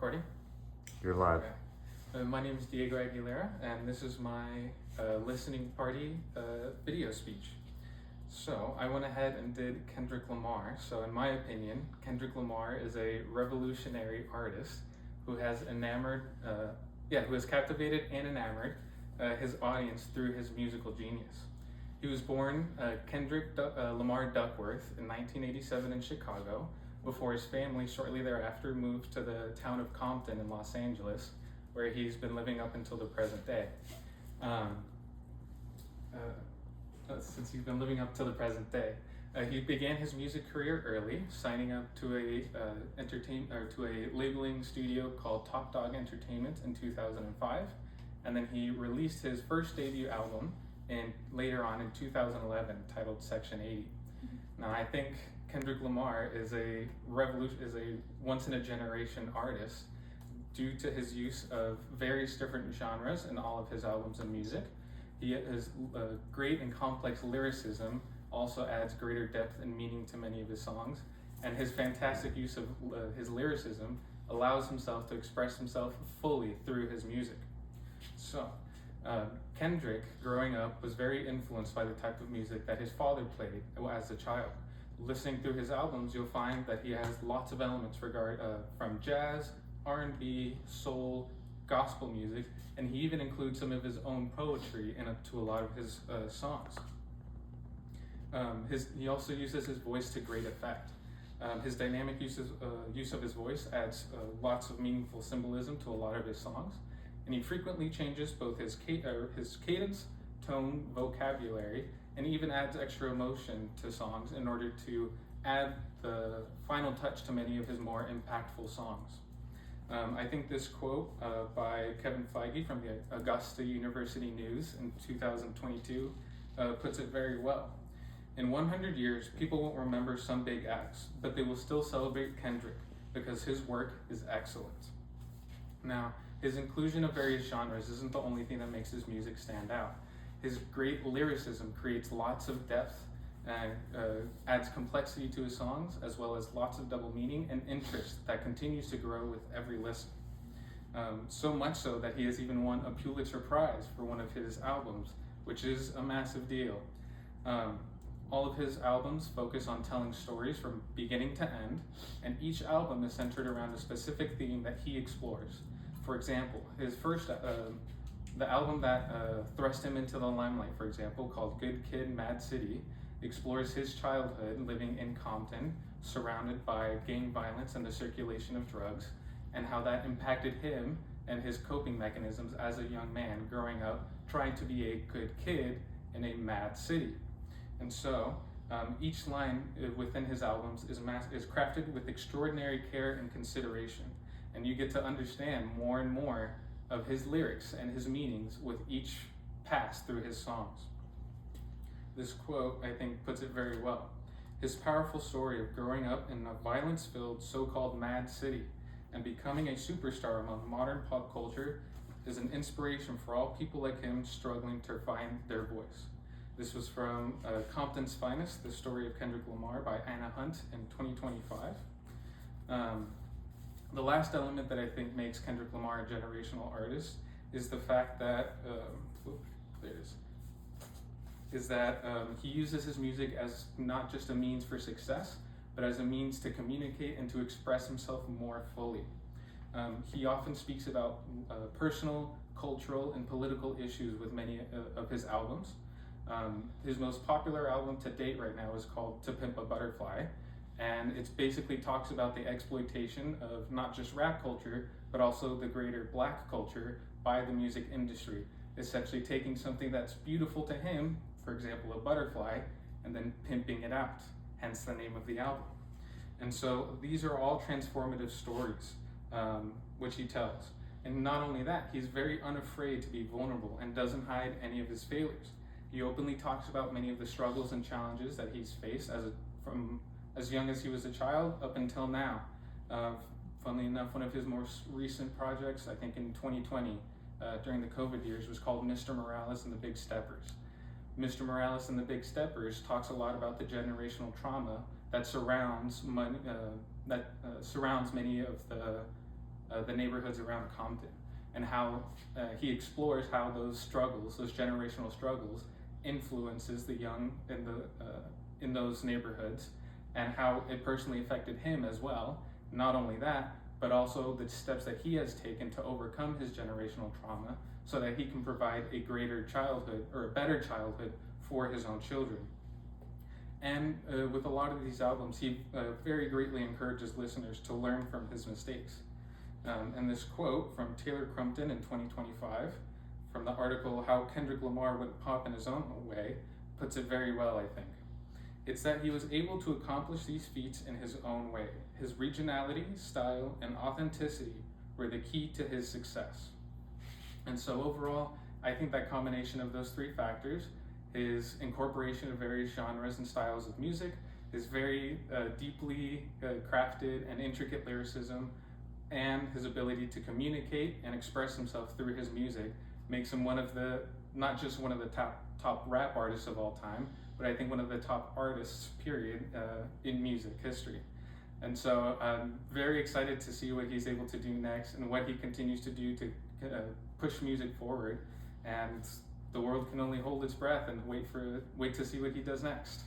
Recording? You're live. Okay. My name is Diego Aguilera, and this is my listening party video speech. So I went ahead and did Kendrick Lamar. So in my opinion, Kendrick Lamar is a revolutionary artist who has who has captivated and enamored his audience through his musical genius. He was born Kendrick Lamar Duckworth in 1987 in Chicago, before his family shortly thereafter moved to the town of Compton in Los Angeles, where he's been living up until the present day. Since he's been living up to the present day. He began his music career early, signing up to a labeling studio called Top Dog Entertainment in 2005, and then he released his first debut album later on in 2011, titled Section 80. Now, I think Kendrick Lamar is a once-in-a-generation artist due to his use of various different genres in all of his albums and music. His great and complex lyricism also adds greater depth and meaning to many of his songs, and his fantastic use of his lyricism allows himself to express himself fully through his music. So, Kendrick, growing up, was very influenced by the type of music that his father played as a child. Listening through his albums, you'll find that he has lots of elements from jazz, R&B, soul, gospel music, and he even includes some of his own poetry into a lot of his songs. He also uses his voice to great effect. His dynamic use of his voice adds lots of meaningful symbolism to a lot of his songs, and he frequently changes both his cadence, tone, vocabulary, and even adds extra emotion to songs in order to add the final touch to many of his more impactful songs. I think this quote by Kevin Feige from the Augusta University News in 2022 puts it very well. In 100 years, people won't remember some big acts, but they will still celebrate Kendrick because his work is excellent. Now, his inclusion of various genres isn't the only thing that makes his music stand out. His great lyricism creates lots of depth and adds complexity to his songs, as well as lots of double meaning and interest that continues to grow with every listen. So much so that he has even won a Pulitzer Prize for one of his albums, which is a massive deal. All of his albums focus on telling stories from beginning to end, and each album is centered around a specific theme that he explores. For example, his first the album that thrust him into the limelight, for example, called Good Kid, Mad City, explores his childhood living in Compton, surrounded by gang violence and the circulation of drugs, and how that impacted him and his coping mechanisms as a young man growing up, trying to be a good kid in a mad city. And so, each line within his albums is crafted with extraordinary care and consideration, and you get to understand more and more of his lyrics and his meanings with each pass through his songs. This quote, I think, puts it very well. His powerful story of growing up in a violence-filled so-called mad city and becoming a superstar among modern pop culture is an inspiration for all people like him struggling to find their voice. This was from Compton's Finest, The Story of Kendrick Lamar by Anna Hunt in 2025. The last element that I think makes Kendrick Lamar a generational artist is the fact that he uses his music as not just a means for success, but as a means to communicate and to express himself more fully. He often speaks about personal, cultural, and political issues with many of his albums. His most popular album to date right now is called To Pimp a Butterfly, and it basically talks about the exploitation of not just rap culture, but also the greater Black culture by the music industry, essentially taking something that's beautiful to him, for example, a butterfly, and then pimping it out, hence the name of the album. And so these are all transformative stories, which he tells. And not only that, he's very unafraid to be vulnerable and doesn't hide any of his failures. He openly talks about many of the struggles and challenges that he's faced from as young as he was a child up until now. Funnily enough, one of his most recent projects, I think in 2020, during the COVID years, was called Mr. Morales and the Big Steppers. Mr. Morales and the Big Steppers talks a lot about the generational trauma that surrounds many of the the neighborhoods around Compton, and how he explores how those struggles, those generational struggles, influences the young in those neighborhoods, and how it personally affected him as well. Not only that, but also the steps that he has taken to overcome his generational trauma so that he can provide a greater childhood, or a better childhood, for his own children. And with a lot of these albums, he very greatly encourages listeners to learn from his mistakes. And this quote from Taylor Crumpton in 2025, from the article How Kendrick Lamar Went Pop in His Own Way, puts it very well, I think. It's that he was able to accomplish these feats in his own way. His regionality, style, and authenticity were the key to his success. And so overall, I think that combination of those three factors, his incorporation of various genres and styles of music, his very deeply crafted and intricate lyricism, and his ability to communicate and express himself through his music, makes him one of the, not just one of the top rap artists of all time, but I think one of the top artists, period, in music history. And so I'm very excited to see what he's able to do next and what he continues to do to push music forward. And the world can only hold its breath and wait to see what he does next.